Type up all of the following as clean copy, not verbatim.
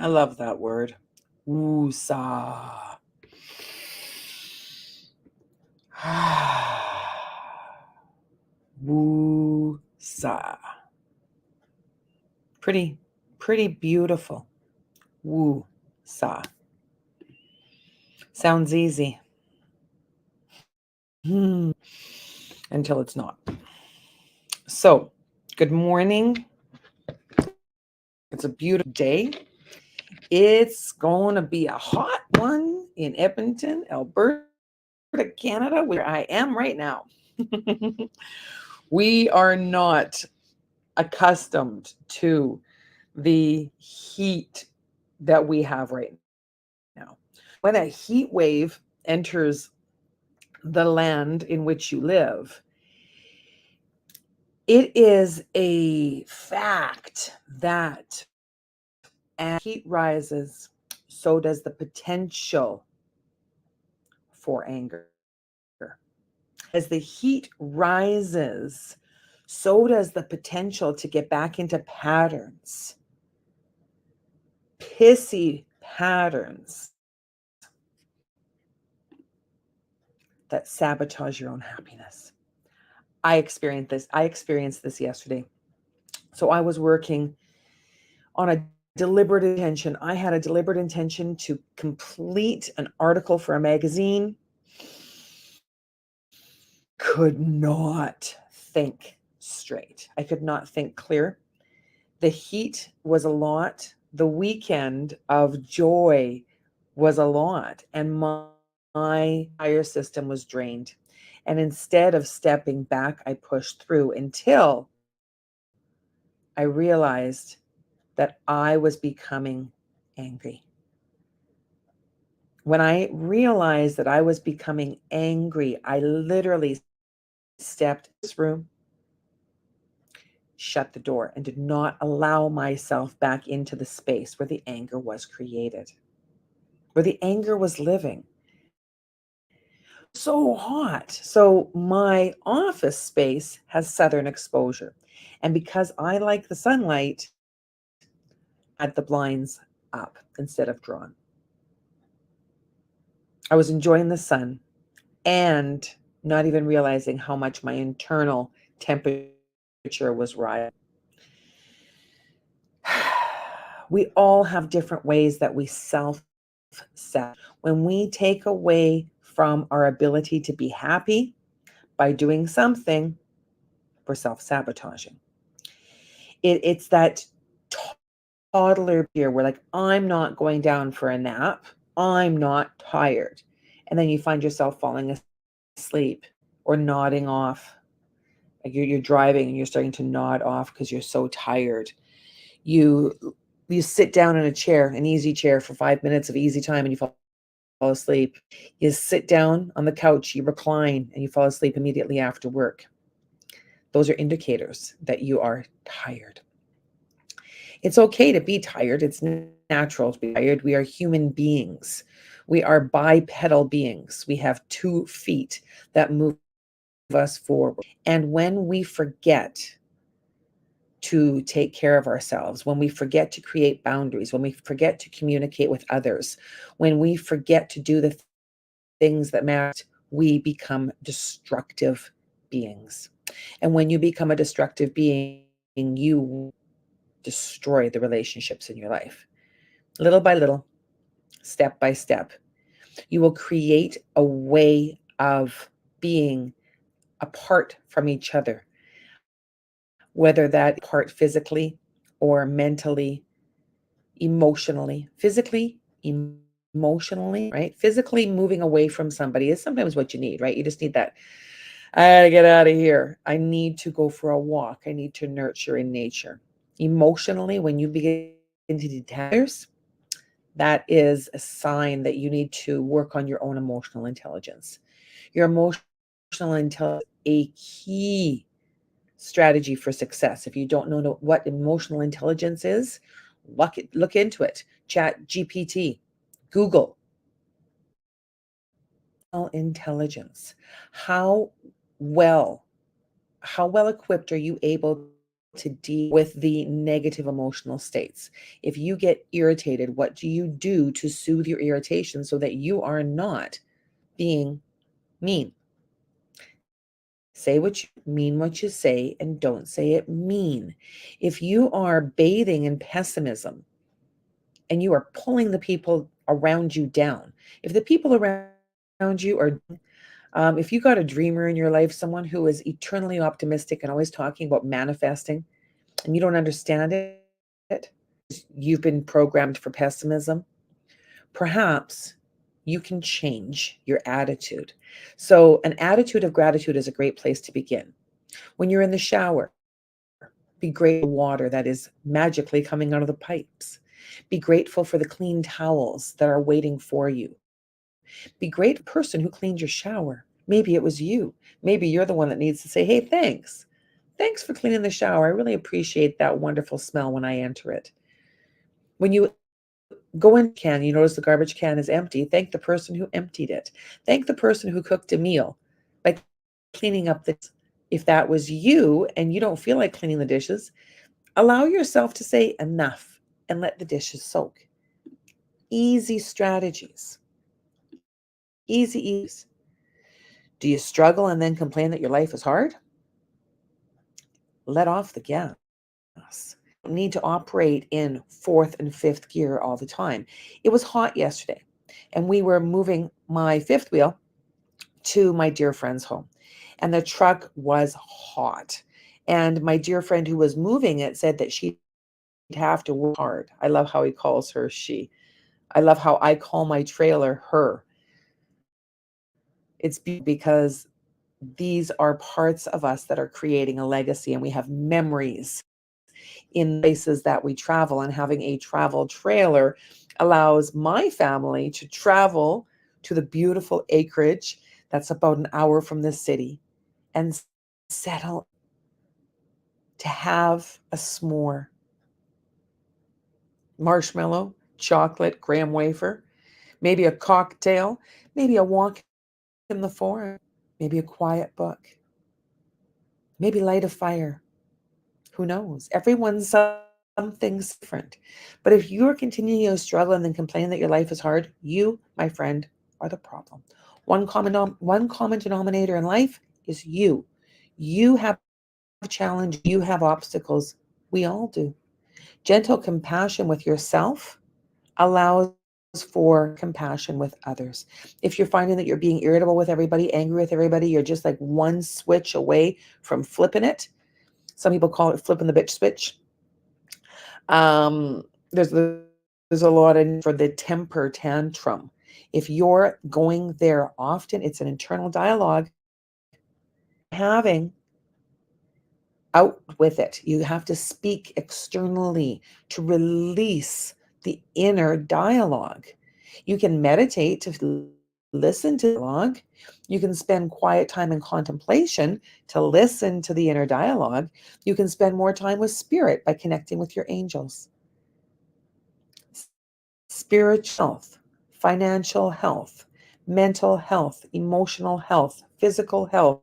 I love that word. Woosah. Woosah. Pretty, pretty beautiful. Woosah. Sounds easy. Until it's not. So, good morning. It's a beautiful day. It's going to be a hot one in Edmonton, Alberta, Canada, where I am right now. We are not accustomed to the heat that we have right now. When a heat wave enters the land in which you live, it is a fact that as heat rises, so does the potential for anger. As the heat rises, so does the potential to get back into patterns, pissy patterns that sabotage your own happiness. I experienced this yesterday. So I was working on a deliberate intention. I had a deliberate intention to complete an article for a magazine. Could not think straight. I could not think clear. The heat was a lot. The weekend of joy was a lot. And my entire system was drained. And instead of stepping back, I pushed through until I realized that I was becoming angry. When I realized that I was becoming angry, I literally stepped in this room, shut the door, and did not allow myself back into the space where the anger was created, where the anger was living. So hot. So my office space has southern exposure. And because I like the sunlight, I had the blinds up instead of drawn. I was enjoying the sun and not even realizing how much my internal temperature was rising. We all have different ways that we self-sabotage. When we take away from our ability to be happy by doing something, we're self-sabotaging. It's that toddler here where like, I'm not going down for a nap. I'm not tired. And then you find yourself falling asleep or nodding off. Like you're driving and you're starting to nod off because you're so tired. You sit down in a chair, an easy chair for 5 minutes of easy time and you fall asleep. You sit down on the couch, you recline and you fall asleep immediately after work. Those are indicators that you are tired. It's okay to be tired. It's natural to be tired. We are human beings. We are bipedal beings. We have 2 feet that move us forward. And when we forget to take care of ourselves, when we forget to create boundaries, when we forget to communicate with others, when we forget to do the things that matter, we become destructive beings. And when you become a destructive being, you destroy the relationships in your life. Little by little, step by step, you will create a way of being apart from each other, whether that apart physically or mentally, emotionally. Physically, emotionally, right? Physically moving away from somebody is sometimes what you need, right? You just need that. I gotta get out of here. I need to go for a walk. I need to nurture in nature. Emotionally, when you begin to detach, that is a sign that you need to work on your own emotional intelligence. Your emotional intelligence is a key strategy for success. If you don't know what emotional intelligence is, look into it. Chat GPT, Google. Intelligence. How well equipped are you able to deal with the negative emotional states. If you get irritated, what do you do to soothe your irritation so that you are not being mean? Say what you mean, what you say, and don't say it mean. If you are bathing in pessimism and you are pulling the people around you down, if the people around you are, if you got a dreamer in your life, someone who is eternally optimistic and always talking about manifesting, and you don't understand it, you've been programmed for pessimism, perhaps you can change your attitude. So, an attitude of gratitude is a great place to begin. When you're in the shower, be grateful for the water that is magically coming out of the pipes. Be grateful for the clean towels that are waiting for you. Be grateful for the person who cleaned your shower. Maybe it was you. Maybe you're the one that needs to say, hey, thanks. Thanks for cleaning the shower. I really appreciate that wonderful smell when I enter it. When you go in can, you notice the garbage can is empty. Thank the person who emptied it. Thank the person who cooked a meal by cleaning up the. If that was you and you don't feel like cleaning the dishes, allow yourself to say enough and let the dishes soak. Easy strategies. Easy. Do you struggle and then complain that your life is hard? Let off the gas. You don't need to operate in fourth and fifth gear all the time. It was hot yesterday, and we were moving my fifth wheel to my dear friend's home, and the truck was hot. And my dear friend who was moving it said that she'd have to work hard. I love how he calls her she. I love how I call my trailer her. It's because these are parts of us that are creating a legacy, and we have memories in places that we travel. And having a travel trailer allows my family to travel to the beautiful acreage that's about an hour from the city and settle to have a s'more, marshmallow, chocolate, graham wafer, maybe a cocktail, maybe a walk in the forest, maybe a quiet book, maybe light a fire. Who knows? Everyone's something's different. But if you're continuing to struggle and then complain that your life is hard, you, my friend, are the problem. One common denominator in life is you. You have a challenge, you have obstacles. We all do. Gentle compassion with yourself allows for compassion with others. If you're finding that you're being irritable with everybody, angry with everybody, you're just like one switch away from flipping it. Some people call it flipping the bitch switch. There's a lot in for the temper tantrum. If you're going there often, it's an internal dialogue. Having out with it. You have to speak externally to release the inner dialogue. You can meditate to listen to dialogue. You can spend quiet time in contemplation to listen to the inner dialogue. You can spend more time with spirit by connecting with your angels. Spiritual health, financial health, mental health, emotional health, physical health.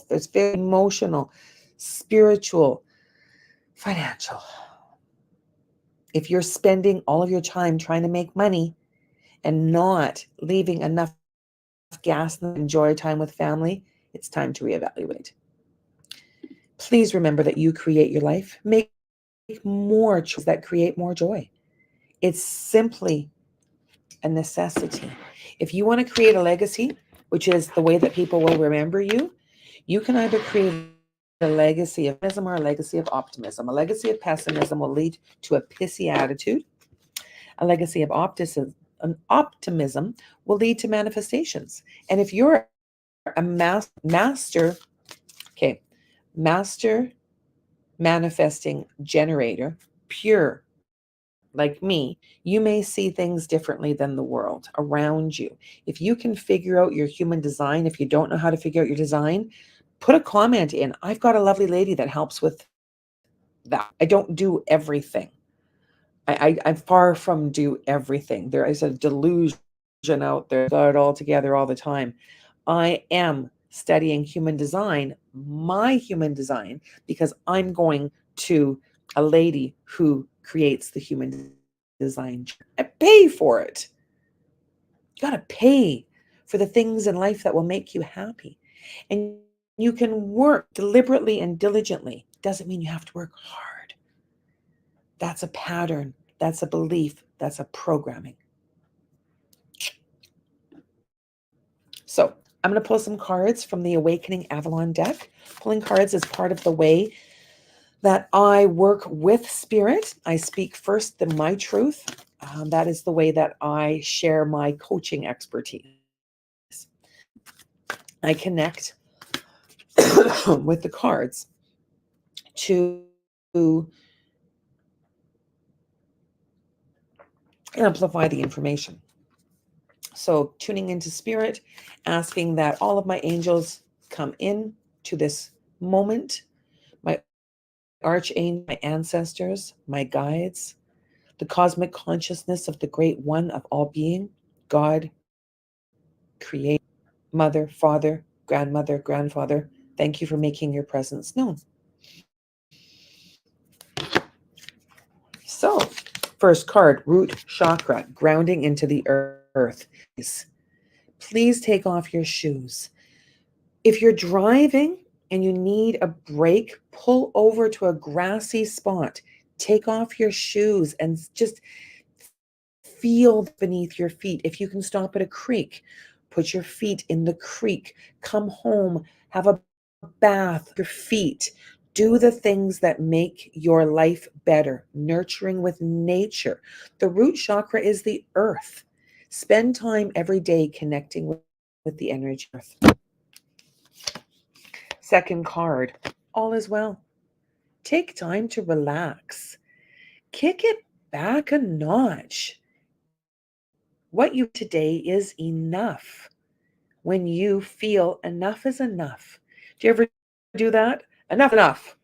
There's very emotional, spiritual, financial. If you're spending all of your time trying to make money and not leaving enough gas to enjoy time with family, it's time to reevaluate. Please remember that you create your life. Make more choices that create more joy. It's simply a necessity. If you want to create a legacy, which is the way that people will remember you, you can either create a legacy of pessimism or a legacy of optimism. A legacy of pessimism will lead to a pissy attitude. A legacy of optimism will lead to manifestations. And if you're a master manifesting generator, pure like me, you may see things differently than the world around you. If you can figure out your human design, if you don't know how to figure out your design, put a comment in. I've got a lovely lady that helps with that. I don't do everything. I far from do everything. There is a delusion out there, got it all together all the time. I am studying human design, my human design, because I'm going to a lady who creates the human design chart. I pay for it. You got to pay for the things in life that will make you happy. And you can work deliberately and diligently. Doesn't mean you have to work hard. That's a pattern. That's a belief. That's a programming. So I'm going to pull some cards from the Awakening Avalon deck. Pulling cards is part of the way that I work with spirit. I speak first my truth. That is the way that I share my coaching expertise. I connect with the cards to amplify the information. So tuning into spirit, asking that all of my angels come in to this moment, my archangel, my ancestors, my guides, the cosmic consciousness of the great one of all being, God, creator, mother, father, grandmother, grandfather. Thank you for making your presence known. So, first card, root chakra, grounding into the earth. Please take off your shoes. If you're driving and you need a break, pull over to a grassy spot. Take off your shoes and just feel beneath your feet. If you can stop at a creek, put your feet in the creek. Come home, have a bath, your feet. Do the things that make your life better, nurturing with nature. The root chakra is the earth. Spend time every day connecting with the energy of earth. Second card, all is well. Take time to relax. Kick it back a notch. What you today is enough. When you feel enough is enough. Do you ever do that? Enough.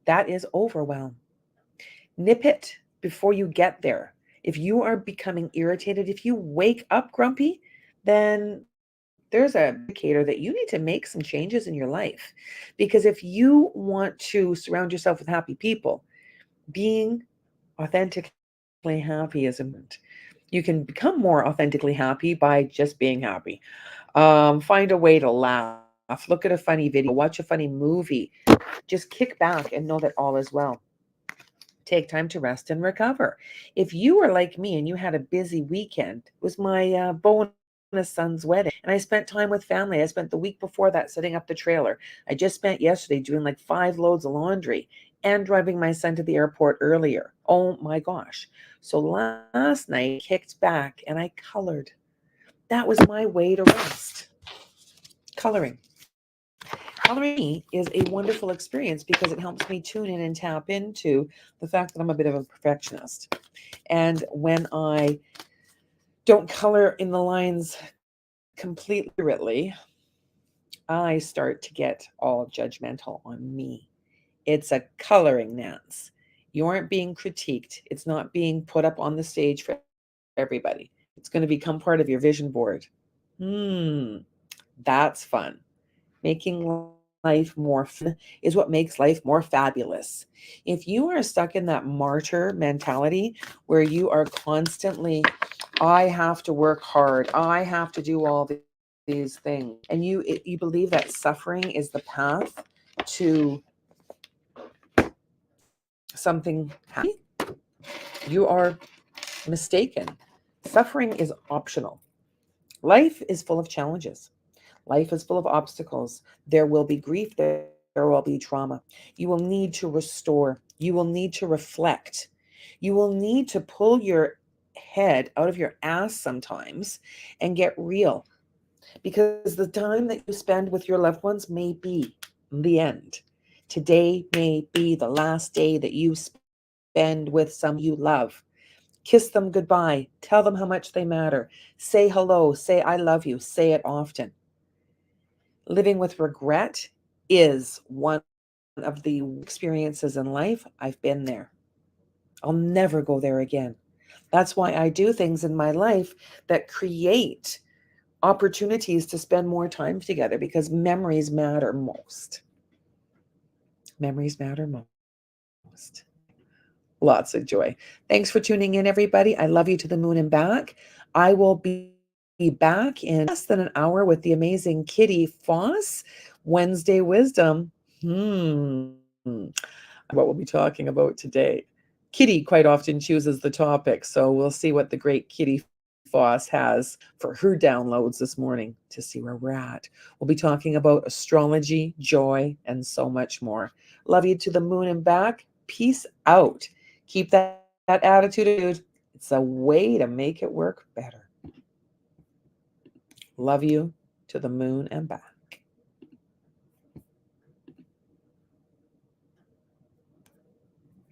That is overwhelm. Nip it before you get there. If you are becoming irritated, if you wake up grumpy, then there's a indicator that you need to make some changes in your life. Because if you want to surround yourself with happy people, being authentically happy is important. You can become more authentically happy by just being happy. Find a way to laugh, look at a funny video, watch a funny movie. Just kick back and know that all is well. Take time to rest and recover. If you were like me and you had a busy weekend, it was my bonus son's wedding, and I spent time with family. I spent the week before that setting up the trailer. I just spent yesterday doing like 5 loads of laundry and driving my son to the airport earlier. Oh my gosh. So last night, kicked back and I colored. That was my way to rest. Coloring. Coloring me is a wonderful experience because it helps me tune in and tap into the fact that I'm a bit of a perfectionist. And when I don't color in the lines completely accurately, I start to get all judgmental on me. It's a coloring dance. You aren't being critiqued. It's not being put up on the stage for everybody. It's going to become part of your vision board. That's fun. Making life more fun is what makes life more fabulous. If you are stuck in that martyr mentality where you are constantly, I have to work hard, I have to do all these things, and you believe that suffering is the path to something happy, you are mistaken. Suffering is optional. Life is full of challenges. Life is full of obstacles. There will be grief. There will be trauma. You will need to restore. You will need to reflect. You will need to pull your head out of your ass sometimes and get real. Because the time that you spend with your loved ones may be the end. Today may be the last day that you spend with someone you love. Kiss them goodbye. Tell them how much they matter. Say hello. Say I love you. Say it often. Living with regret is one of the experiences in life. I've been there. I'll never go there again. That's why I do things in my life that create opportunities to spend more time together because memories matter most. Memories matter most. Lots of joy. Thanks for tuning in, everybody. I love you to the moon and back. I will be back in less than an hour with the amazing Kitty Foss. Wednesday Wisdom. What we'll be talking about today. Kitty quite often chooses the topic, so we'll see what the great Kitty Foss has for her downloads this morning to see where we're at. We'll be talking about astrology, joy, and so much more. Love you to the moon and back. Peace out. Keep that attitude. It's a way to make it work better. Love you to the moon and back.